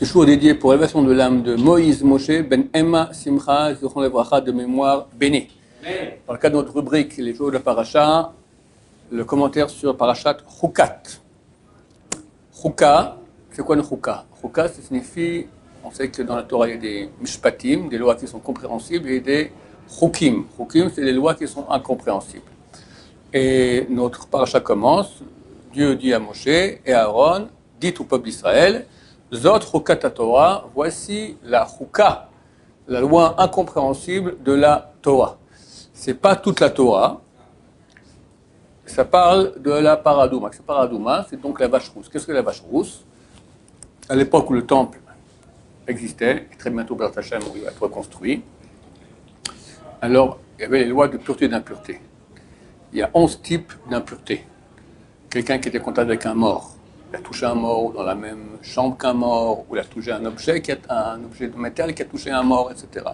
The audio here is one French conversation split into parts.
Toujours dédié pour l'élévation de l'âme de Moïse Moshe Ben Emma Simcha Zichron Levracha de mémoire béni. Dans le cadre de notre rubrique Les jours de la Paracha, le commentaire sur Parachat Chukat. Chuka, c'est quoi une Chuka? Chuka, ça signifie, on sait que dans la Torah il y a des mishpatim, des lois qui sont compréhensibles, et des chukim. Chukim, c'est les lois qui sont incompréhensibles. Et notre Paracha commence, Dieu dit à Moshe et à Aaron, dites au peuple d'Israël, Zot Chukat Torah, voici la Chuka, la loi incompréhensible de la Torah. C'est pas toute la Torah, ça parle de la paradouma. C'est paradouma, c'est donc la vache rousse. Qu'est-ce que la vache rousse? À l'époque où le temple existait, et très bientôt Bert Hashem, où il va être reconstruit, alors il y avait les lois de pureté et d'impureté. Il y a 11 types d'impureté. Quelqu'un qui était en contact avec un mort, il a touché un mort dans la même chambre qu'un mort, ou il a touché un objet de métal qui a touché un mort, etc.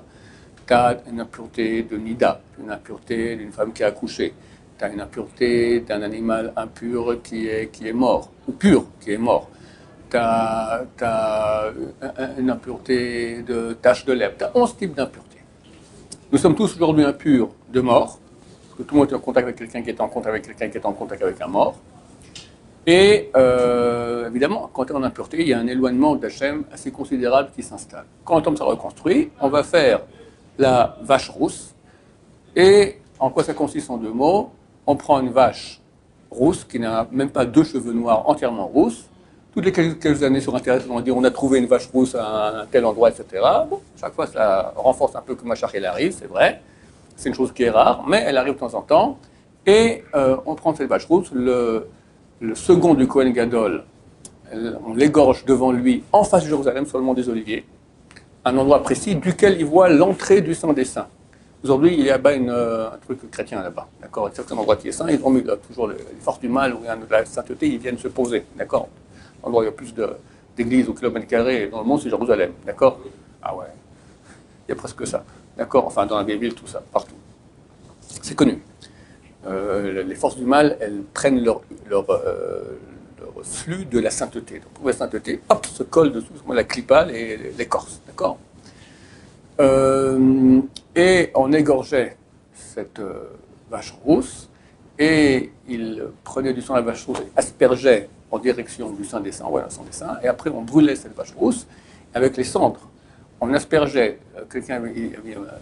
Tu as une impureté de nida, une impureté d'une femme qui a accouché. Tu as une impureté d'un animal impur qui est mort, ou pur qui est mort. Tu as une impureté de tache de lèvres. Tu as 11 types d'impuretés. Nous sommes tous aujourd'hui impurs de mort, parce que tout le monde est en contact avec quelqu'un qui est en contact avec quelqu'un qui est en contact avec un mort. Et évidemment, quand on est en impureté, il y a un éloignement d'Hachem assez considérable qui s'installe. Quand le temple sera reconstruit, on va faire la vache rousse. Et en quoi ça consiste en 2 mots? On prend une vache rousse qui n'a même pas 2 cheveux noirs entièrement rousses. Toutes les quelques années sur Internet, on dit on a trouvé une vache rousse à un tel endroit, etc. Bon, chaque fois, ça renforce un peu que Machar elle arrive, c'est vrai. C'est une chose qui est rare, mais elle arrive de temps en temps. Et on prend cette vache rousse, le second du Kohen Gadol, on l'égorge devant lui, en face de Jérusalem, sur le mont des Oliviers, un endroit précis duquel il voit l'entrée du Saint des Saints. Aujourd'hui, il y a un truc chrétien là-bas, d'accord? C'est un endroit qui est saint, ils ont mis toujours les forces du mal ou de la sainteté, ils viennent se poser, d'accord? L'endroit où il y a plus d'églises au kilomètre carré dans le monde, c'est Jérusalem, d'accord? Ah ouais, il y a presque ça, d'accord? Enfin, dans la vieille ville, tout ça, partout. C'est connu. Les forces du mal, elles prennent leur flux de la sainteté. Donc, pour la sainteté, hop, se colle dessous, la clipa, l'écorce, d'accord? Et on égorgeait cette vache rousse, et il prenait du sang de la vache rousse et aspergeait en direction du Saint des Saints, voilà, le Saint des Saints, et après on brûlait cette vache rousse avec les cendres. On aspergeait,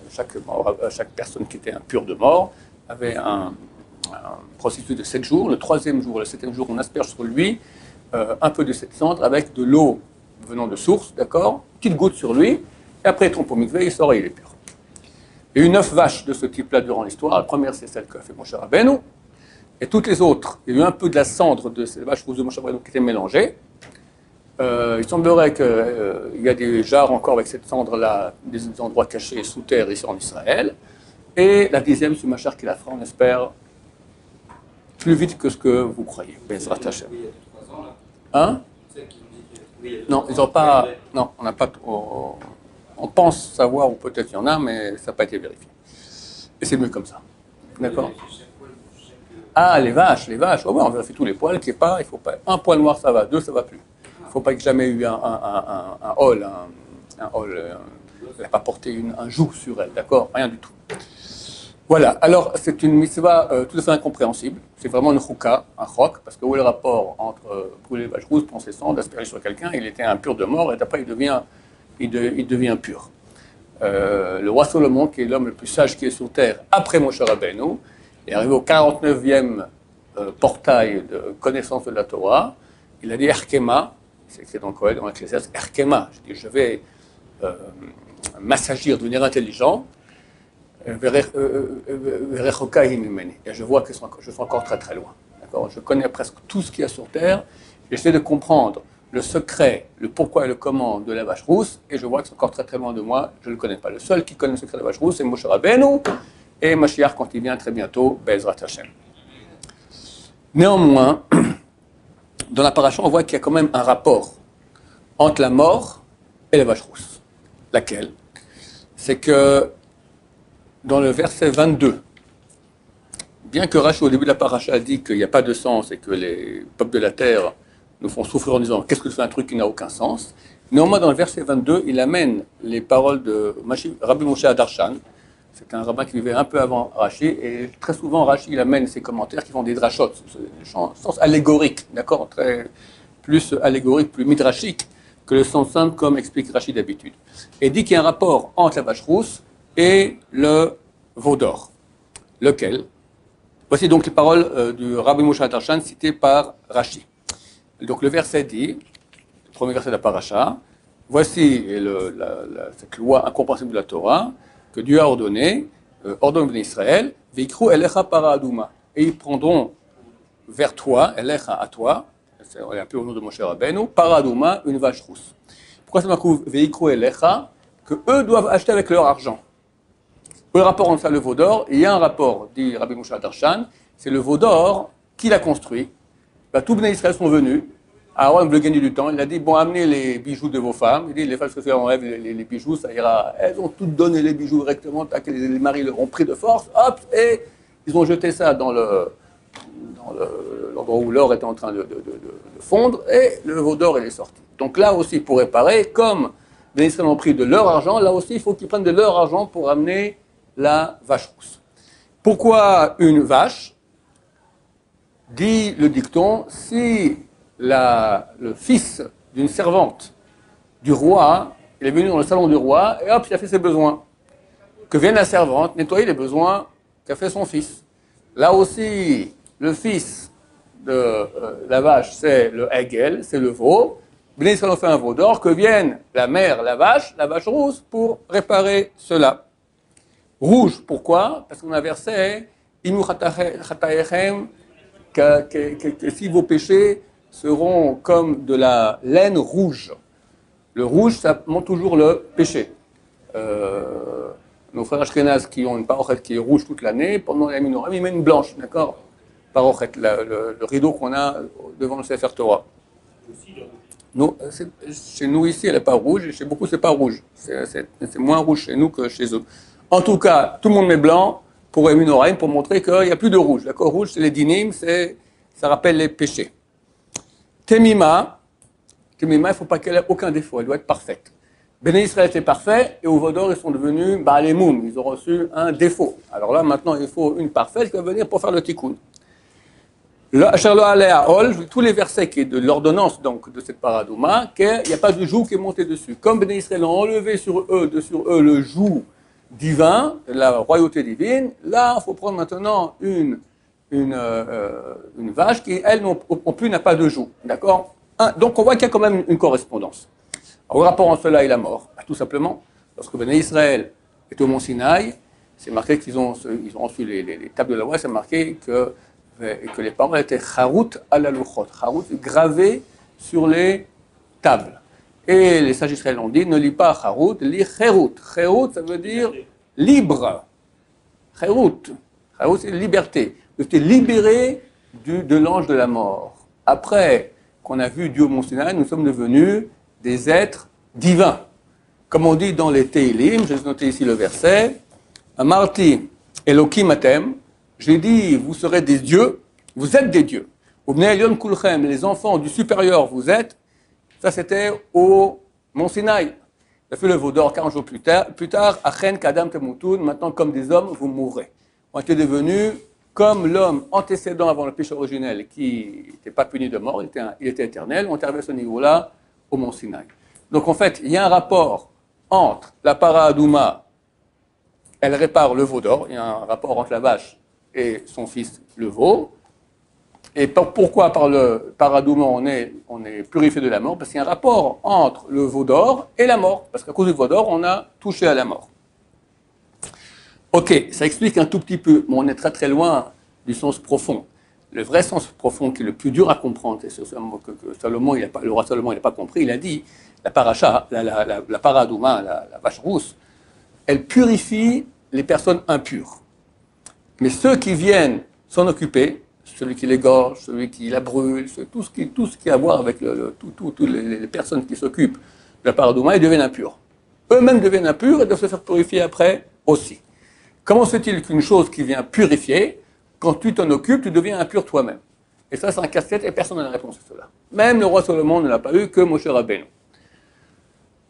chaque personne qui était impure de mort avait un processus de 7 jours. Le 3e jour, le 7e jour, on asperge sur lui un peu de cette cendre avec de l'eau venant de source, d'accord? Petite goutte sur lui, et après il trompe au mikvé, il sort et il est pur. Il y a eu 9 vaches de ce type-là durant l'histoire. La première, c'est celle qu'a fait Moshe Rabbeinu. Et toutes les autres, il y a eu un peu de la cendre de ces vaches rousses de Moshe Rabbeinu qui était mélangée. Il semblerait qu'il y a des jarres encore avec cette cendre-là, des endroits cachés sous terre ici en Israël. Et la 10e, c'est Machar qui la fera, on espère, plus vite que ce que vous croyez. Bezrat Hashem. Hein? Non, ils n'ont pas. Non, on n'a pas. On pense savoir, ou peut-être il y en a, mais ça n'a pas été vérifié. Et c'est mieux comme ça. D'accord? Ah, les vaches. Oh, ouais, on vérifie tous les poils, qu'il n'y ait pas, il faut pas. Un poil noir, ça va, 2, ça va plus. Il ne faut pas qu'il y ait jamais eu un hall, elle n'a pas porté un joug sur elle, d'accord? Rien du tout. Voilà, alors c'est une mitzvah tout à fait incompréhensible. C'est vraiment une chouka, un chok, parce que où est le rapport entre brûler les vaches rousses, prendre ses cendres, asperger sur quelqu'un, il était impur de mort, et après il devient pur. Le roi Salomon, qui est l'homme le plus sage qui est sur terre, après Moshe Rabbeinu, est arrivé au 49e portail de connaissance de la Torah. Il a dit Erkema, c'est écrit dans le Kohen, dans l'Ecclésiaste, Erkema. Je vais m'assagir, devenir intelligent. Et je vois que je suis encore très très loin. D'accord? Je connais presque tout ce qu'il y a sur terre. J'essaie de comprendre le secret, le pourquoi et le comment de la vache rousse, et je vois que c'est encore très très loin de moi. Je ne le connais pas. Le seul qui connaît le secret de la vache rousse, c'est Moshe Rabbeinu, et Mashiach quand il vient très bientôt, Bezrat Hashem. Néanmoins, dans la paracha, on voit qu'il y a quand même un rapport entre la mort et la vache rousse. Laquelle? C'est que dans le verset 22, bien que Rashi, au début de la paracha, a dit qu'il n'y a pas de sens et que les peuples de la terre nous font souffrir en disant « Qu'est-ce que c'est un truc qui n'a aucun sens ?» Néanmoins, dans le verset 22, il amène les paroles de Rabbi Moshe Adarshan. C'est un rabbin qui vivait un peu avant Rashi, et très souvent Rashi il amène ses commentaires qui font des drashot, sens allégorique, d'accord, très plus allégorique, plus midrashique que le sens simple comme explique Rashi d'habitude. Et dit qu'il y a un rapport entre la vache rousse et le veau d'or. Lequel? Voici donc les paroles du Rabbi Moshe Adarshan citées par Rashi. Donc le verset dit, le premier verset de la paracha, voici cette loi incompréhensible de la Torah que Dieu a ordonné, ordonne Israël, Veikru elecha paraduma, et ils prendront vers toi, elecha à toi, c'est appelé au nom de Moshe Rabbeinu, paraduma, une vache rousse. Pourquoi ça m'approuve Veikru elecha? Que eux doivent acheter avec leur argent. Pour le rapport entre ça et le veau d'or, il y a un rapport, dit Rabbi Moshe Adarshan, c'est le veau d'or qui l'a construit. Ben, tous les Israël sont venus. Aaron veut gagner du temps. Il a dit, bon, amenez les bijoux de vos femmes. Il dit, les femmes se enlèvent les bijoux, ça ira. Elles ont toutes donné les bijoux directement, les maris leur ont pris de force, hop, et ils ont jeté ça dans l'endroit où l'or était en train de fondre, et le veau d'or est sorti. Donc là aussi, pour réparer, comme les Israël ont pris de leur argent, là aussi, il faut qu'ils prennent de leur argent pour amener la vache rousse. Pourquoi une vache? Dit le dicton, si le fils d'une servante du roi, il est venu dans le salon du roi, et hop, il a fait ses besoins. Que vienne la servante nettoyer les besoins qu'a fait son fils. Là aussi, le fils de la vache, c'est le hegel, c'est le veau. Bnei Israël ont fait un veau d'or, que vienne la mère, la vache rousse, pour réparer cela. Rouge, pourquoi? Parce qu'on a versé Imu chataechem, que si vos péchés seront comme de la laine rouge. Le rouge, ça montre toujours le péché. Nos frères ashkénazes qui ont une parochet qui est rouge toute l'année, pendant la minoram, ils mettent une blanche, d'accord? Parochet, le rideau qu'on a devant le Sefer Torah. Nous, chez nous ici, elle n'est pas rouge, et chez beaucoup, c'est pas rouge. C'est moins rouge chez nous que chez eux. En tout cas, tout le monde met blanc pour Emin Oraim, pour montrer qu'il n'y a plus de rouge. D'accord, rouge, c'est les dinim, ça rappelle les péchés. Temima, il ne faut pas qu'elle ait aucun défaut, elle doit être parfaite. Béné Israël était parfait, et au Vaudor, ils sont devenus Baalemoum, ils ont reçu un défaut. Alors là, maintenant, il faut une parfaite qui va venir pour faire le tikkun. Tous les versets qui est de l'ordonnance donc de cette paradouma, qu'il n'y a pas de joug qui est monté dessus. Comme Béné Israël ont enlevé sur eux le joug divin, la royauté divine, là, il faut prendre maintenant une vache qui, elle, non plus n'a pas de joug. D'accord? Donc, on voit qu'il y a quand même une correspondance. Alors, le rapport entre cela et la mort, tout simplement, parce que Béné Israël est au mont Sinaï, c'est marqué qu'ils ont reçu les tables de la loi, c'est marqué que les paroles étaient charut à la luchot. Charut, gravé sur les tables. Et les sages israéliens ont dit, ne lis pas charut, lis cherut. Cherut, ça veut dire libre. Cherut. Cherut, c'est liberté. Tu es libéré de l'ange de la mort. Après qu'on a vu Dieu au mont Sinaï, nous sommes devenus des êtres divins. Comme on dit dans les Teilim, j'ai noté ici le verset, Amarti Elokim atem, j'ai dit, vous serez des dieux, vous êtes des dieux. Les enfants du supérieur, vous êtes. Ça, c'était au mont Sinaï. Il a fait le veau d'or 40 jours plus tard, Achen Kadam Temutun, maintenant comme des hommes, vous mourrez. On était devenus comme l'homme antécédent avant le péché originel qui n'était pas puni de mort, il était éternel. On est arrivé à ce niveau-là au mont Sinaï. Donc en fait, il y a un rapport entre la paradouma, elle répare le veau d'or, il y a un rapport entre la vache et son fils le veau. Et pourquoi par le paradouma on est purifié de la mort? Parce qu'il y a un rapport entre le veau d'or et la mort. Parce qu'à cause du veau d'or, on a touché à la mort. Ok, ça explique un tout petit peu, mais on est très très loin du sens profond. Le vrai sens profond qui est le plus dur à comprendre, et c'est ce que Salomon, le roi Salomon il n'a pas compris, il a dit, la paracha, la paradouma, la vache rousse, elle purifie les personnes impures. Mais ceux qui viennent s'en occuper, celui qui l'égorge, celui qui la brûle, tout ce qui a à voir avec les personnes qui s'occupent de la paradouma, ils deviennent impurs. Eux-mêmes deviennent impurs et doivent se faire purifier après aussi. Comment se fait-il qu'une chose qui vient purifier, quand tu t'en occupes, tu deviens impur toi-même? Et ça, c'est un casse-tête et personne n'a la réponse à cela. Même le roi Salomon ne l'a pas eu que Moshe Rabbeinu.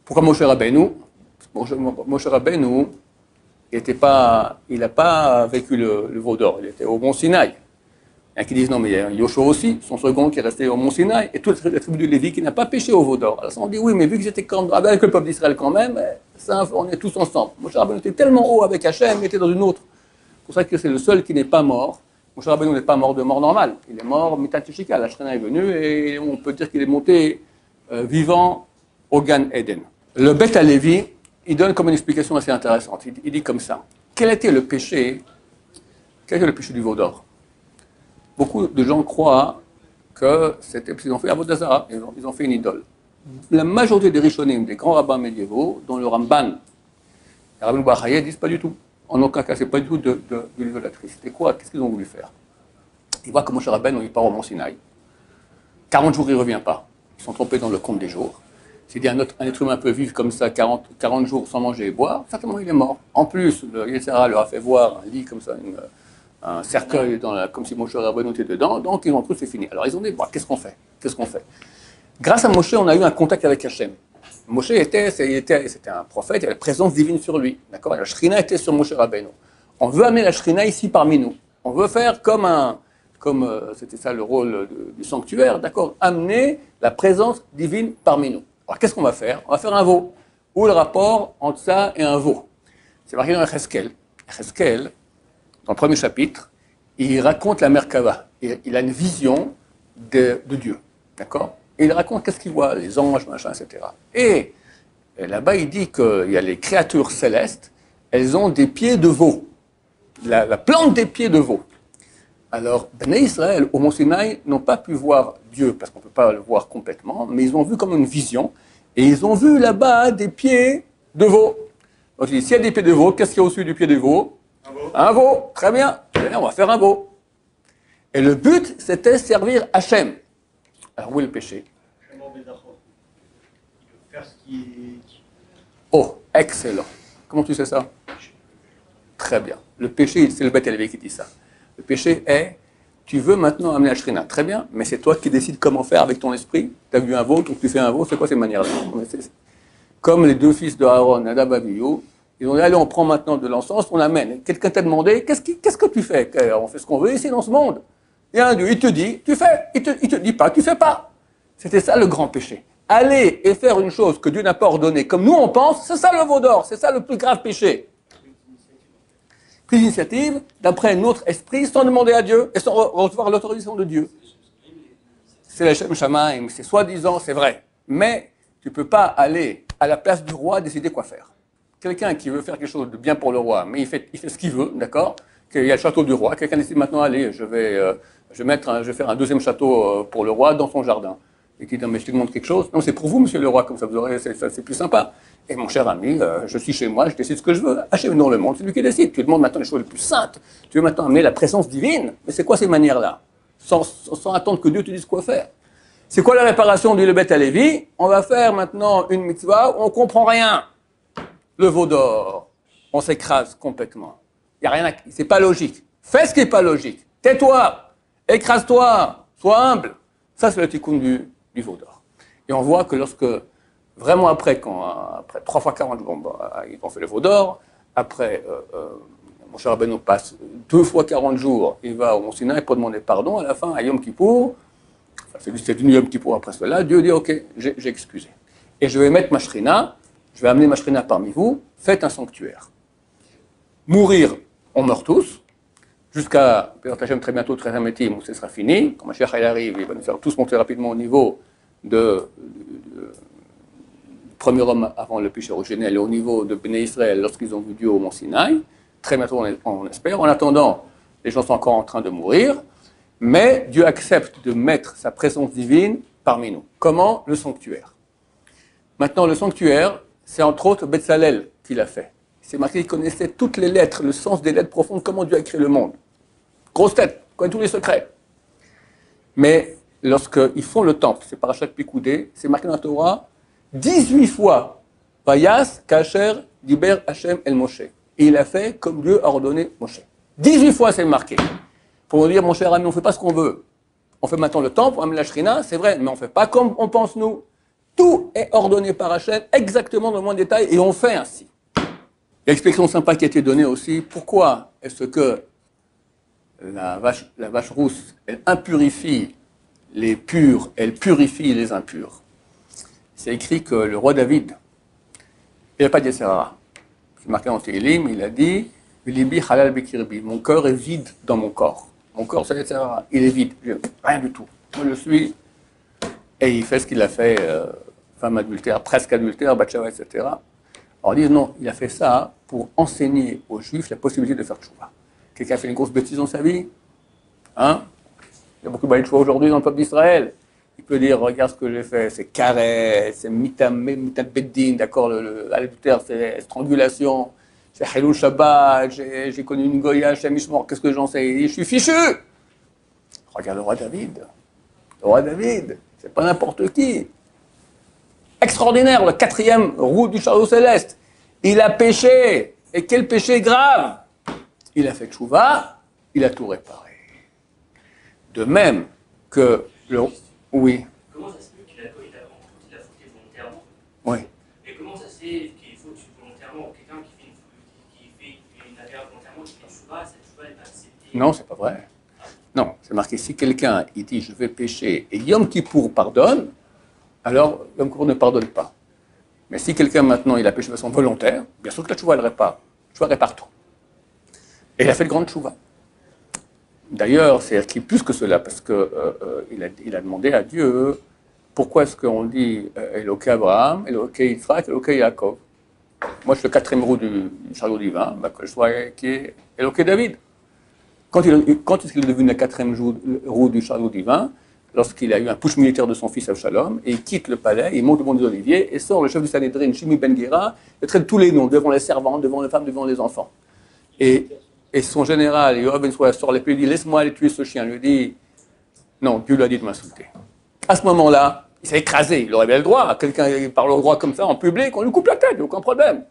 Pourquoi Moshe Rabbeinu? Moshe Rabbeinu, il n'a pas vécu le veau d'or, il était au Mont Sinaï. Il y en a qui disent non, mais il y a Yoshua aussi, son second qui est resté au Mont Sinaï, et toute la tribu de Lévi qui n'a pas péché au veau d'or. Alors on dit oui, mais vu que j'étais avec le peuple d'Israël quand même, ça, on est tous ensemble. Moshe Rabbeinu était tellement haut avec Hachem, il était dans une autre. C'est pour ça que c'est le seul qui n'est pas mort. Moshe Rabbeinu n'est pas mort de mort normale. Il est mort Mitat Shika. La Shrina est venue et on peut dire qu'il est monté vivant au Gan Eden. Le Beth Alevi, il donne comme une explication assez intéressante. Il dit comme ça. Quel était le péché du veau d'or? Beaucoup de gens croient que c'était parce qu'ils ont fait Avodah Zarah, ils ont fait une idole. La majorité des Rishonim, des grands rabbins médiévaux, dont le Ramban, les rabbins Bachaye, disent pas du tout. En aucun cas, c'est pas du tout de l'idolâtrie. C'était quoi? Qu'est-ce qu'ils ont voulu faire? Ils voient que Moshe Rabbeinu, il part au Mont Sinaï. 40 jours, il ne revient pas. Ils sont trompés dans le compte des jours. S'il dit un être humain peut vivre comme ça 40 jours sans manger et boire, certainement il est mort. En plus, le Yetzirah leur a fait voir un lit comme ça, un cercueil comme si Moshe Rabbeinu était dedans, donc ils ont cru que c'est fini. Alors ils ont dit, bon, qu'est-ce qu'on fait? Grâce à Moshe, on a eu un contact avec Hachem. Moshe c'était un prophète, il y avait la présence divine sur lui. D'accord? La Shrina était sur Moshe Rabbeinu. On veut amener la Shrina ici parmi nous. On veut faire comme c'était ça le rôle du sanctuaire, d'accord? Amener la présence divine parmi nous. Alors qu'est-ce qu'on va faire? On va faire un veau. Où le rapport entre ça et un veau? C'est marqué dans Echeskel. Echeskel, dans le premier chapitre, il raconte la Merkava. Il a une vision de Dieu, d'accord? Et il raconte qu'est-ce qu'il voit, les anges, machin, etc. Et là-bas, il dit qu'il y a les créatures célestes, elles ont des pieds de veau. La plante des pieds de veau. Alors, Bnei Israël, au Mont Sinaï, n'ont pas pu voir Dieu, parce qu'on ne peut pas le voir complètement, mais ils ont vu comme une vision, et ils ont vu là-bas des pieds de veau. Donc, il dit, s'il y a des pieds de veau, qu'est-ce qu'il y a au-dessus du pied de veau? Un veau. Très bien. On va faire un veau. Et le but, c'était servir Hachem. Alors, où est le péché? Oh, excellent. Comment tu sais ça? Très bien. Le péché, c'est le Beth Alevi qui dit ça. Le péché est, tu veux maintenant amener la Shrina. Très bien, mais c'est toi qui décides comment faire avec ton esprit. Tu as vu un veau, donc tu fais un veau, c'est quoi ces manières-là? Comme les deux fils de Aaron, Nadab et Abihu, ils ont dit, allez, on prend maintenant de l'encens, on l'amène. Quelqu'un t'a demandé, qu'est-ce que tu fais? On fait ce qu'on veut ici dans ce monde. Il y a un Dieu, il te dit, tu fais. Il te dit pas, tu fais pas. C'était ça le grand péché. Aller et faire une chose que Dieu n'a pas ordonnée, comme nous on pense, c'est ça le veau d'or, c'est ça le plus grave péché. Prise d'initiative, d'après notre esprit, sans demander à Dieu et sans recevoir l'autorisation de Dieu. C'est la Shem Shamaim, c'est soi-disant, c'est vrai. Mais tu ne peux pas aller à la place du roi décider quoi faire. Quelqu'un qui veut faire quelque chose de bien pour le roi, mais il fait ce qu'il veut, d'accord? Il y a le château du roi, quelqu'un décide maintenant, allez, je vais faire un deuxième château pour le roi dans son jardin. Et qui dit, mais je te demande quelque chose. Non, c'est pour vous, monsieur le roi, comme ça vous aurez, c'est plus sympa. Et mon cher ami, je suis chez moi, je décide ce que je veux. Hachem dans le monde, c'est lui qui décide. Tu lui demandes maintenant les choses les plus saintes. Tu veux maintenant amener la présence divine. Mais c'est quoi ces manières-là? Sans attendre que Dieu te dise quoi faire. C'est quoi la réparation du Beth Alevi? On va faire maintenant une mitzvah où on ne comprend rien. Le veau d'or, on s'écrase complètement. Il n'y a rien c'est pas logique. Fais ce qui n'est pas logique. Tais-toi, écrase-toi, sois humble. Ça, c'est le tikkun du veau d'or. Et on voit que lorsque, vraiment après 3 fois 40 jours, ils ont fait le veau d'or, après, Moshe Rabbeinu passe 2 fois 40 jours, il va au Mont Sinaï pour demander pardon, à la fin, à Yom Kippour, c'est du Yom Kippour après cela, Dieu dit, ok, j'ai excusé. Et je vais mettre ma shrina, je vais amener ma shrina parmi vous, faites un sanctuaire. Mourir, on meurt tous, jusqu'à, très bientôt, très amétim, où ce sera fini. Quand Mashiach arrive, il va nous faire tous monter rapidement au niveau du premier homme avant le péché originel et au niveau de Bnei Israël lorsqu'ils ont vu Dieu au Mont Sinaï. Très bientôt, on espère. En attendant, les gens sont encore en train de mourir, mais Dieu accepte de mettre sa présence divine parmi nous. Comment? Le sanctuaire. Maintenant, le sanctuaire, c'est entre autres Betzalel qui l'a fait. C'est marqué qu'il connaissait toutes les lettres, le sens des lettres profondes, comment Dieu a créé le monde. Grosse tête, connaît tous les secrets. Mais lorsqu'ils font le temple, c'est Parashat Pikoudé, c'est marqué dans la Torah, 18 fois, Vayas, Kacher, Diber, Hashem, El Moshe. Et il a fait comme Dieu a ordonné Moshe. 18 fois c'est marqué. Pour nous dire, mon cher ami, on ne fait pas ce qu'on veut. On fait maintenant le temple, on amène la Shrina, c'est vrai, mais on ne fait pas comme on pense nous. Tout est ordonné par Hachem, exactement dans le moindre détail, et on fait ainsi. Il y a une explication sympa qui a été donnée aussi. Pourquoi est-ce que la vache rousse, elle impurifie les purs, elle purifie les impurs? C'est écrit que le roi David, il n'a pas dit Serara. C'est marqué en Télim, il a dit Libi halal bekirbi. Mon cœur est vide dans mon corps. Mon corps, c'est Serara. Il est vide. Rien du tout. Moi, je suis. Et il fait ce qu'il a fait, femme adultère, presque adultère, Batsheva, etc. Alors ils disent non, il a fait ça pour enseigner aux Juifs la possibilité de faire tchouva. Quelqu'un a fait une grosse bêtise dans sa vie? Hein? Il y a beaucoup de tchouva aujourd'hui dans le peuple d'Israël. Il peut dire, regarde ce que j'ai fait, c'est carré, c'est mitabeddin, d'accord, l'adultère, c'est strangulation, c'est Hilul Shabbat, j'ai connu une goya, j'ai mishmor, qu'est-ce que j'en sais? Je suis fichu! Regarde le roi David. Le roi David, c'est pas n'importe qui. Extraordinaire, le 4e roue du chariot céleste. Il a péché. Et quel péché grave! Il a fait tchouva, il a tout réparé. De même que le... Oui. Comment ça se fait qu'il a fauté volontairement? Oui. Et comment ça se fait qu'il faut volontairement? Quelqu'un qui fait une affaire volontairement, qui fait tchouva, cette tchouva n'est pas acceptée? Non, c'est pas vrai. Non, c'est marqué, si quelqu'un il dit je vais pécher et Yom Kippour pardonne, alors Yom Kippour ne pardonne pas. Mais si quelqu'un maintenant il a péché de façon volontaire, bien sûr que la tchouva elle répare. La tchouva répare tout. Et il a fait de grande tchouva. D'ailleurs, c'est écrit plus que cela, parce qu'il a demandé à Dieu pourquoi est-ce qu'on dit Eloké Abraham, Eloké Yitzhak, Eloké Yaakov. Moi, je suis le 4e roue du chariot divin, que je sois qui est Eloké David. Quand est-ce qu'il est devenu la 4e roue du chariot divin? Lorsqu'il a eu un putsch militaire de son fils Avshalom, et il quitte le palais, il monte au mont des Oliviers, et sort le chef du Sanhédrin, Shimi Ben Gera, et traite tous les noms, devant les servantes, devant les femmes, devant les enfants. Et son général, Yoav Ben Sroya, sort l'épée, il dit laisse-moi aller tuer ce chien. Il lui dit non, Dieu lui a dit de m'insulter. À ce moment-là, il s'est écrasé. Il aurait bien le droit. Quelqu'un qui parle au droit comme ça en public, on lui coupe la tête, aucun problème.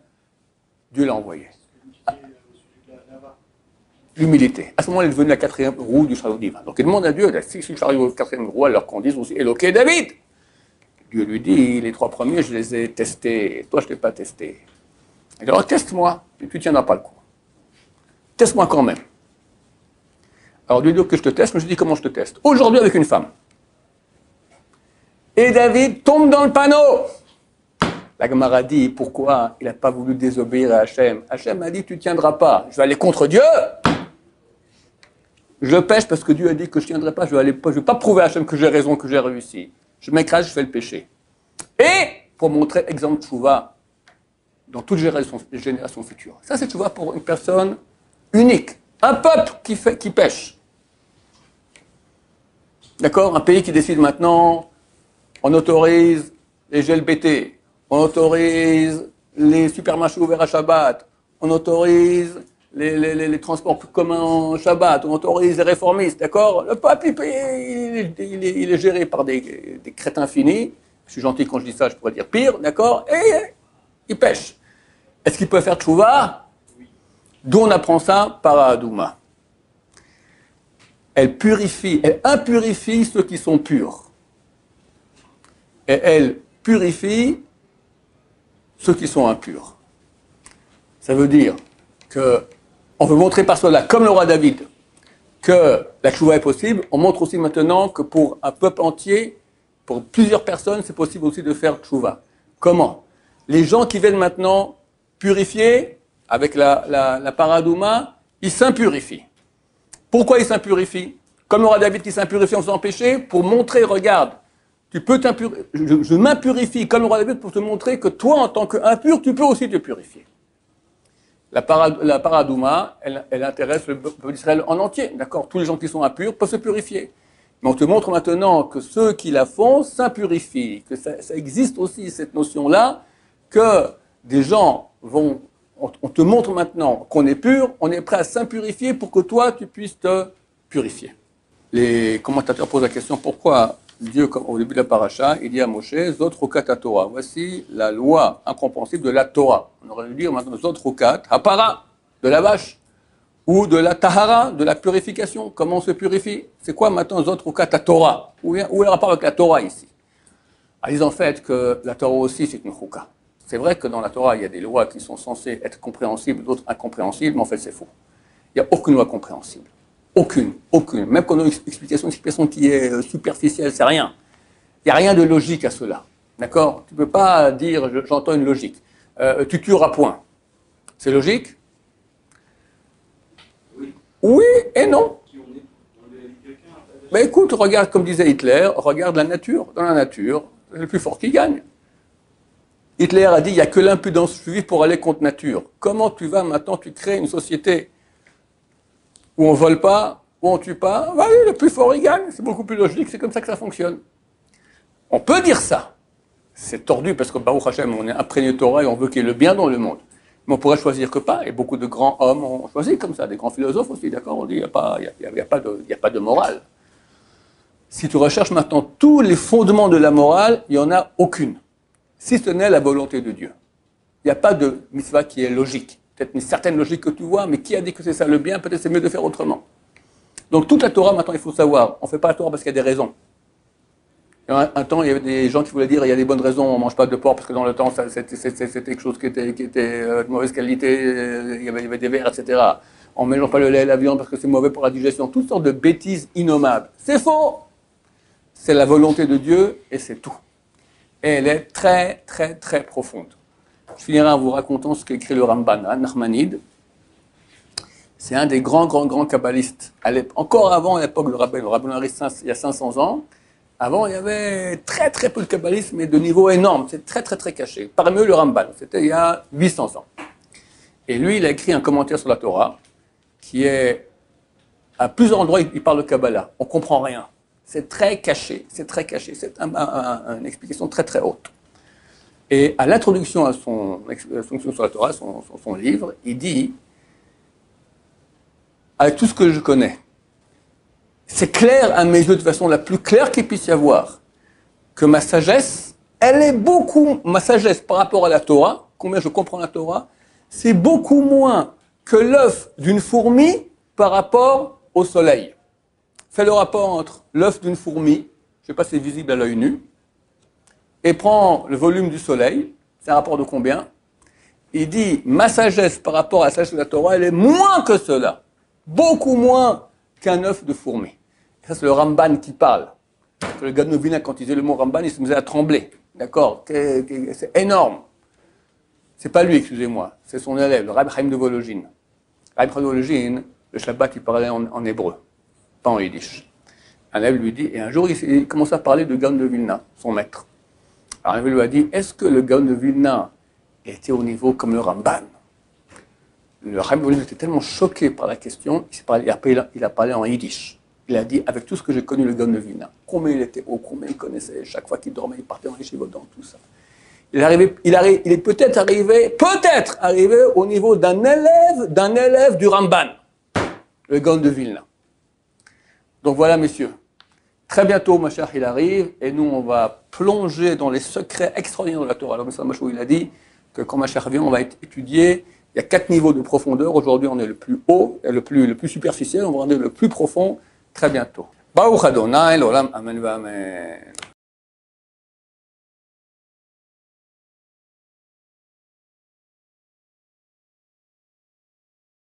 Dieu l'a envoyé. L'humilité. À ce moment-là, il est devenu la 4e roue du chariot divin. Donc il demande à Dieu, si le chariot est la 4e roue, alors qu'on dise aussi Eloké David. Dieu lui dit les 3 premiers, je les ai testés. Toi, je ne t'ai pas testé. Il dit alors teste-moi, et tu ne tiendras pas le coup. Teste-moi quand même. Alors, Dieu dit que je te teste, mais je dis comment je te teste. Aujourd'hui, avec une femme. Et David tombe dans le panneau. La Gemara dit, pourquoi il n'a pas voulu désobéir à Hachem? Hachem a dit, tu ne tiendras pas. Je vais aller contre Dieu. Je pêche parce que Dieu a dit que je ne tiendrai pas. Je ne vais pas prouver à Hachem que j'ai raison, que j'ai réussi. Je m'écrase, je fais le péché. Et, pour montrer exemple de tchouva dans toute génération future. Ça, c'est tchouva pour une personne unique. Un peuple qui pêche. D'accord? Un pays qui décide maintenant, on autorise les GLBT, on autorise les supermarchés ouverts à Shabbat, on autorise les transports communs Shabbat, on autorise les réformistes, d'accord? Le peuple, il est géré par des crétins finis. Je suis gentil quand je dis ça, je pourrais dire pire, d'accord? Et il pêche. Est-ce qu'il peut faire tchouva? D'où on apprend ça? Par Adouma. Elle impurifie ceux qui sont purs. Et elle purifie ceux qui sont impurs. Ça veut dire qu'on veut montrer par cela, comme le roi David, que la tchouva est possible. On montre aussi maintenant que pour un peuple entier, pour plusieurs personnes, c'est possible aussi de faire tchouva. Comment? Les gens qui viennent maintenant purifier, avec la paradouma, ils s'impurifient. Pourquoi ils s'impurifient? Comme le roi David qui s'impurifie en faisant péché, pour montrer, regarde, tu peux je m'impurifie comme le roi David pour te montrer que toi, en tant qu'impur, tu peux aussi te purifier. La paradouma, elle intéresse le peuple d'Israël en entier, d'accord? Tous les gens qui sont impurs peuvent se purifier. Mais on te montre maintenant que ceux qui la font s'impurifient, que ça existe aussi cette notion-là, que des gens vont... On te montre maintenant qu'on est pur, on est prêt à s'impurifier pour que toi, tu puisses te purifier. Les commentateurs posent la question, pourquoi Dieu, comme au début de la paracha, il dit à Moshe, Zot Rokat Torah. Voici la loi incompréhensible de la Torah. On aurait dû dire maintenant Zot Rokat Hapara, de la vache, ou de la Tahara, de la purification. Comment on se purifie? C'est quoi maintenant Zot Rokat Torah? Où est le rapport avec la Torah ici? En disant en fait que la Torah aussi c'est une chouka. C'est vrai que dans la Torah il y a des lois qui sont censées être compréhensibles, d'autres incompréhensibles, mais en fait c'est faux. Il n'y a aucune loi compréhensible. Aucune. Même quand on a une explication qui est superficielle, c'est rien. Il n'y a rien de logique à cela. D'accord? Tu ne peux pas dire j'entends une logique. Tu tueras point. C'est logique? Oui et non. Mais écoute, regarde comme disait Hitler, regarde la nature. Dans la nature, c'est le plus fort qui gagne. Hitler a dit il n'y a que l'impudence juive pour aller contre nature. Comment tu vas maintenant, tu crées une société où on ne vole pas, où on ne tue pas? Bah oui, le plus fort il gagne. C'est beaucoup plus logique, c'est comme ça que ça fonctionne. On peut dire ça. C'est tordu parce que Baruch Hashem, on est imprégné de Torah et on veut qu'il y ait le bien dans le monde. Mais on pourrait choisir que pas. Et beaucoup de grands hommes ont choisi comme ça, des grands philosophes aussi, d'accord? On dit il n'y a pas de morale. Si tu recherches maintenant tous les fondements de la morale, il n'y en a aucune. Si ce n'est la volonté de Dieu. Il n'y a pas de mitzvah qui est logique. Peut-être une certaine logique que tu vois, mais qui a dit que c'est ça le bien? Peut-être c'est mieux de faire autrement. Donc toute la Torah, maintenant, il faut savoir, on ne fait pas la Torah parce qu'il y a des raisons. Un temps, il y avait des gens qui voulaient dire il y a des bonnes raisons, on ne mange pas de porc parce que dans le temps, c'était quelque chose qui était de mauvaise qualité, il y avait des vers, etc. On ne mélange pas le lait et la viande parce que c'est mauvais pour la digestion. Toutes sortes de bêtises innommables. C'est faux! C'est la volonté de Dieu et c'est tout. Et elle est très, très, très profonde. Je finirai en vous racontant ce qu'écrit le Ramban, Nachmanide. C'est un des grands kabbalistes. Encore avant l'époque du Rabbeinu Haris, il y a 500 ans. Avant, il y avait très très peu de kabbalistes, mais de niveau énorme. C'est très très très caché. Parmi eux, le Ramban. C'était il y a 800 ans. Et lui, il a écrit un commentaire sur la Torah qui est, à plusieurs endroits, il parle de Kabbalah. On ne comprend rien. C'est très caché. C'est très caché. C'est une explication très très haute. Et à l'introduction à son explication sur la Torah, son livre, il dit, avec tout ce que je connais, c'est clair à mes yeux de façon la plus claire qu'il puisse y avoir, que ma sagesse, ma sagesse par rapport à la Torah, combien je comprends la Torah, c'est beaucoup moins que l'œuf d'une fourmi par rapport au soleil. Fais le rapport entre l'œuf d'une fourmi, je ne sais pas si c'est visible à l'œil nu, et prends le volume du soleil, c'est un rapport de combien? Il dit, ma sagesse par rapport à la sagesse de la Torah, elle est moins que cela, beaucoup moins qu'un œuf de fourmi. Et ça, c'est le Ramban qui parle. Le gars de Novina, quand il disait le mot Ramban, il se mettait à trembler. D'accord? C'est énorme. C'est pas lui, excusez-moi. C'est son élève, le Rabbi Chaim de Volojine. Rabbi Chaim de Volojine, le Shabbat, il parlait en hébreu, pas en yiddish. Un élève lui dit, et un jour, il commence à parler de Gaon de Vilna, son maître. Alors, un élève lui a dit, est-ce que le Gaon de Vilna était au niveau comme le Ramban? Le Rabbi Volojine était tellement choqué par la question, il a parlé en yiddish. Il a dit, avec tout ce que j'ai connu le Gaon de Vilna, combien il était haut, combien il connaissait, chaque fois qu'il dormait, il partait en yeshiva dans tout ça. Il est peut-être arrivé au niveau d'un élève du Ramban, le Gaon de Vilna. Donc voilà, messieurs. Très bientôt, Mashiach, il arrive, et nous, on va plonger dans les secrets extraordinaires de la Torah. Alors, M. Mashiach, il a dit que quand Mashiach vient, on va étudier. Il y a 4 niveaux de profondeur. Aujourd'hui, on est le plus haut, le plus superficiel. On va aller le plus profond très bientôt. Baruch Adonai, l'olam, amen, amen.